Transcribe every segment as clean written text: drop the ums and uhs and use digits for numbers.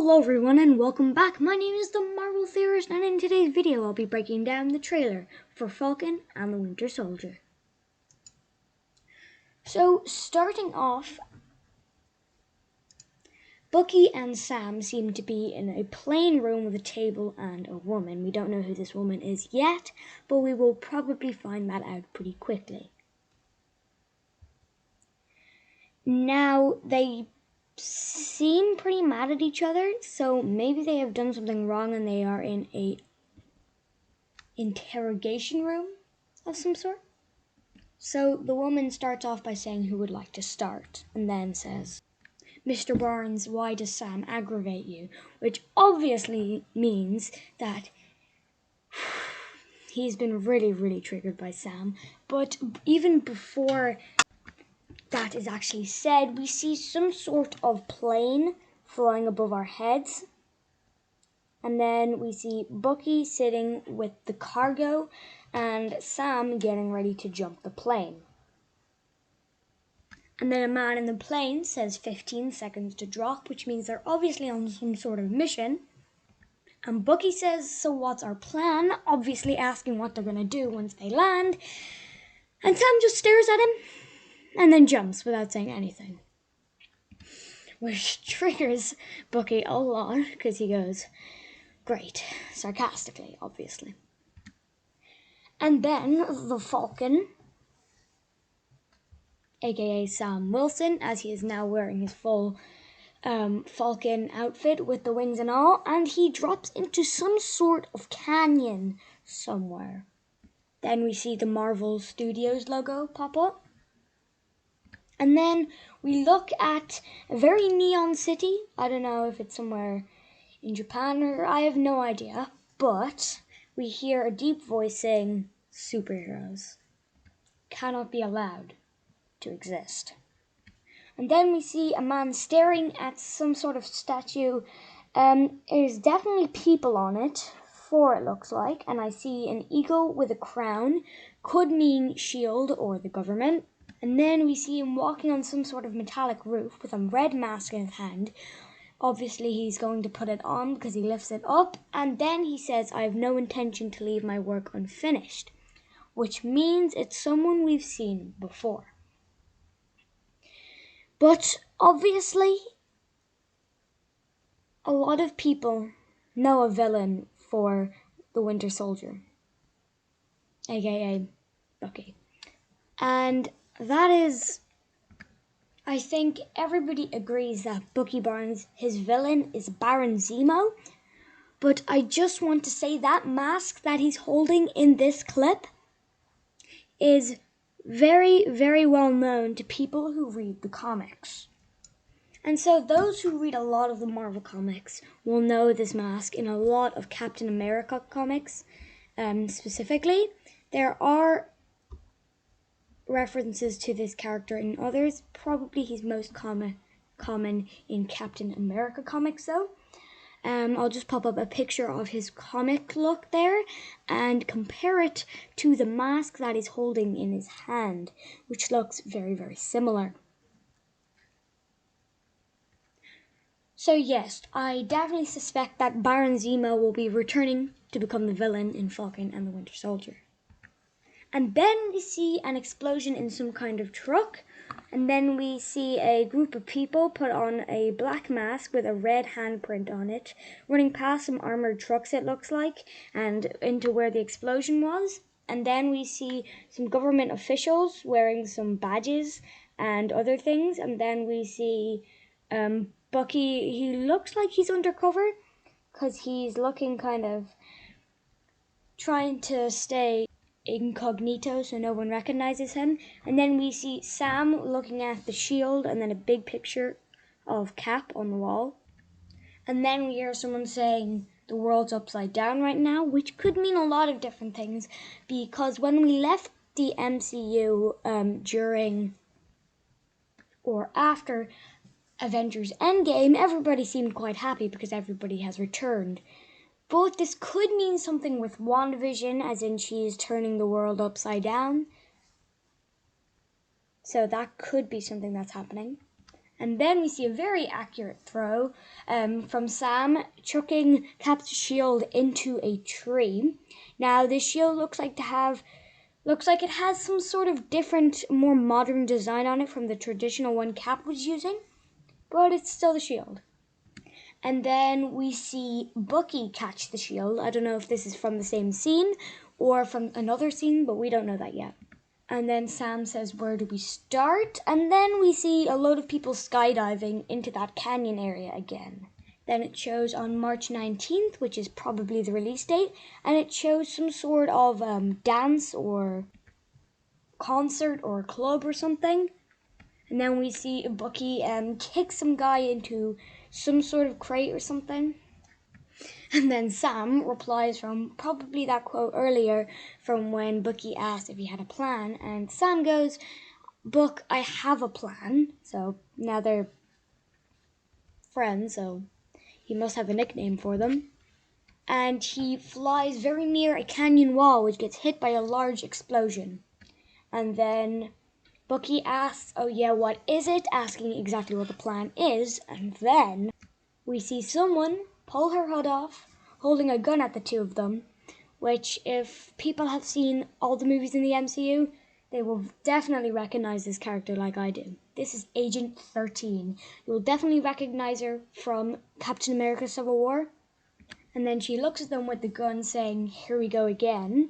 Hello everyone and welcome back. My name is the Marvel Theorist, and in today's video I'll be breaking down the trailer for Falcon and the Winter Soldier. So starting off, Bucky and Sam seem to be in a plain room with a table and a woman. We don't know who this woman is yet, but we will probably find that out pretty quickly. Now they seem pretty mad at each other, so maybe they have done something wrong and they are in a interrogation room of some sort. So the woman starts off by saying who would like to start, and then says, "Mr. Barnes, why does Sam aggravate you?" Which obviously means that he's been really triggered by Sam. But even before that is actually said, we see some sort of plane flying above our heads. And then we see Bucky sitting with the cargo and Sam getting ready to jump the plane. And then a man in the plane says 15 seconds to drop, which means they're obviously on some sort of mission. And Bucky says, "So what's our plan?" Obviously asking what they're going to do once they land. And Sam just stares at him and then jumps without saying anything, which triggers Bucky a lot because he goes, "Great," sarcastically, obviously. And then the Falcon, aka Sam Wilson, as he is now wearing his full Falcon outfit with the wings and all, and he drops into some sort of canyon somewhere. Then we see the Marvel Studios logo pop up. And then we look at a very neon city. I don't know if it's somewhere in Japan or I have no idea. But we hear a deep voice saying, "Superheroes cannot be allowed to exist." And then we see a man staring at some sort of statue. There's definitely people on it, 4 it looks like. And I see an eagle with a crown. Could mean S.H.I.E.L.D. or the government. And then we see him walking on some sort of metallic roof with a red mask in his hand. Obviously he's going to put it on because he lifts it up. And then he says, "I have no intention to leave my work unfinished," which means it's someone we've seen before. But obviously, a lot of people know a villain for the Winter Soldier, aka Bucky. And that is, I think everybody agrees that Bucky Barnes, his villain, is Baron Zemo. But I just want to say that mask that he's holding in this clip is very well known to people who read the comics. And so those who read a lot of the Marvel comics will know this mask in a lot of Captain America comics. Specifically, there are references to this character in others. Probably he's most common in Captain America comics though. I'll just pop up a picture of his comic look there and compare it to the mask that he's holding in his hand, which looks very similar. So yes, I definitely suspect that Baron Zemo will be returning to become the villain in Falcon and the Winter Soldier. And then we see an explosion in some kind of truck. And then we see a group of people put on a black mask with a red handprint on it, running past some armored trucks it looks like, and into where the explosion was. And then we see some government officials wearing some badges and other things. And then we see Bucky. He looks like he's undercover because he's looking kind of trying to stay incognito so no one recognizes him. And then we see Sam looking at the shield and then a big picture of Cap on the wall. And then we hear someone saying the world's upside down right now, which could mean a lot of different things, because when we left the MCU during or after Avengers Endgame, everybody seemed quite happy because everybody has returned. But this could mean something with WandaVision, as in she's turning the world upside down. So that could be something that's happening. And then we see a very accurate throw from Sam, chucking Cap's shield into a tree. Now this shield looks like it has some sort of different, more modern design on it from the traditional one Cap was using, but it's still the shield. And then we see Bucky catch the shield. I don't know if this is from the same scene or from another scene, but we don't know that yet. And then Sam says, "Where do we start?" And then we see a load of people skydiving into that canyon area again. Then it shows on March 19th, which is probably the release date, and it shows some sort of dance or concert or club or something. And then we see Bucky kick some guy into some sort of crate or something. And then Sam replies from probably that quote earlier from when Bucky asked if he had a plan. And Sam goes, "Buck, I have a plan." So now they're friends, so he must have a nickname for them. And he flies very near a canyon wall, which gets hit by a large explosion. And then Bucky asks, "Oh yeah, what is it?" asking exactly what the plan is. And then we see someone pull her hood off, holding a gun at the two of them, which if people have seen all the movies in the MCU, they will definitely recognize this character like I do. This is Agent 13. You will definitely recognize her from Captain America Civil War. And then she looks at them with the gun saying, "Here we go again."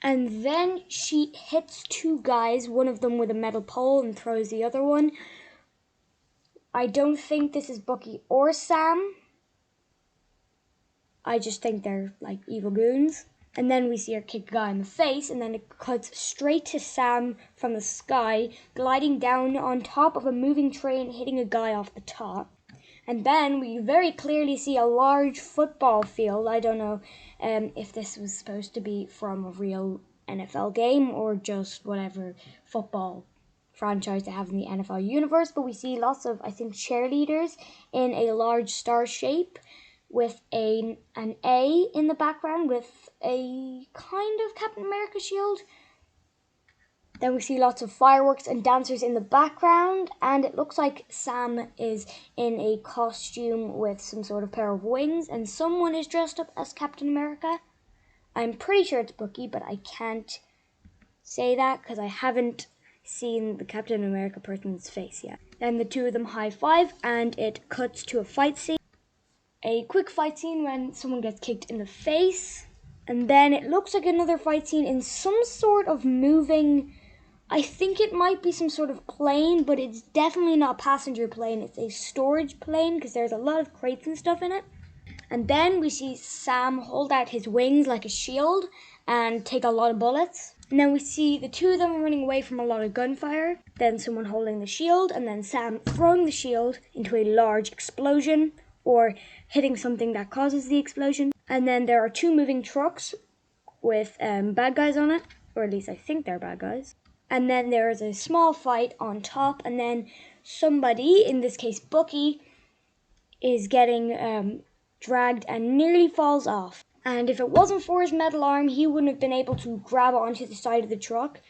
And then she hits two guys, one of them with a metal pole, and throws the other one. I don't think this is Bucky or Sam. I just think they're like evil goons. And then we see her kick a guy in the face, and then it cuts straight to Sam from the sky, gliding down on top of a moving train, hitting a guy off the top. And then we very clearly see a large football field. I don't know if this was supposed to be from a real NFL game or just whatever football franchise they have in the NFL universe, but we see lots of, I think, cheerleaders in a large star shape with an A in the background with a kind of Captain America shield. Then we see lots of fireworks and dancers in the background, and it looks like Sam is in a costume with some sort of pair of wings, and someone is dressed up as Captain America. I'm pretty sure it's Bucky, but I can't say that because I haven't seen the Captain America person's face yet. Then the two of them high five, and it cuts to a fight scene. A quick fight scene when someone gets kicked in the face, and then it looks like another fight scene in some sort of moving, I think it might be some sort of plane, but it's definitely not a passenger plane. It's a storage plane because there's a lot of crates and stuff in it. And then we see Sam hold out his wings like a shield and take a lot of bullets. And then we see the two of them running away from a lot of gunfire. Then someone holding the shield, and then Sam throwing the shield into a large explosion or hitting something that causes the explosion. And then there are two moving trucks with bad guys on it, or at least I think they're bad guys. And then there is a small fight on top, and then somebody, in this case Bucky, is getting dragged and nearly falls off. And if it wasn't for his metal arm, he wouldn't have been able to grab onto the side of the truck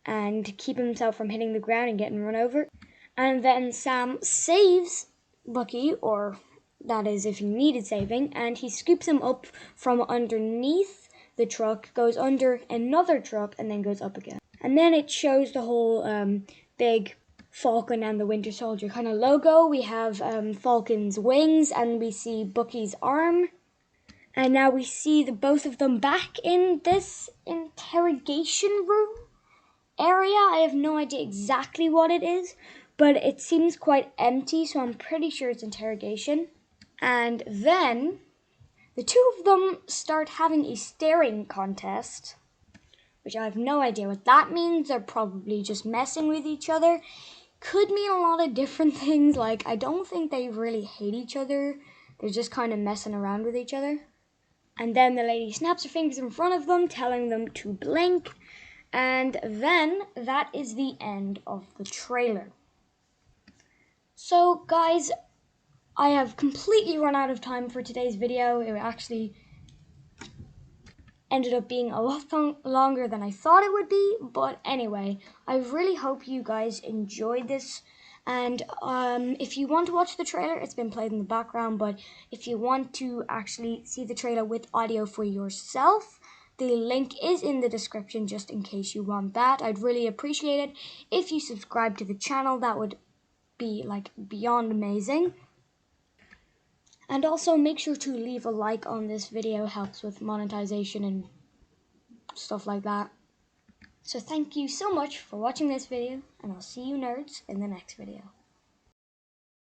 and keep himself from hitting the ground and getting run over. And then Sam saves Bucky, or that is if he needed saving, and he scoops him up from underneath the truck, goes under another truck, and then goes up again. And then it shows the whole big Falcon and the Winter Soldier kind of logo. We have Falcon's wings, and we see Bucky's arm. And now we see the both of them back in this interrogation room area. I have no idea exactly what it is, but it seems quite empty, so I'm pretty sure it's interrogation. And then the two of them start having a staring contest, which I have no idea what that means. They're probably just messing with each other. Could mean a lot of different things. Like, I don't think they really hate each other. They're just kind of messing around with each other. And then the lady snaps her fingers in front of them, telling them to blink. And then that is the end of the trailer. So, guys, I have completely run out of time for today's video. ended up being a lot longer than I thought it would be. But anyway, I really hope you guys enjoyed this. And if you want to watch the trailer, it's been played in the background. But if you want to actually see the trailer with audio for yourself, the link is in the description just in case you want that. I'd really appreciate it if you subscribe to the channel. That would be like beyond amazing. And also make sure to leave a like on this video, helps with monetization and stuff like that. So thank you so much for watching this video, and I'll see you nerds in the next video.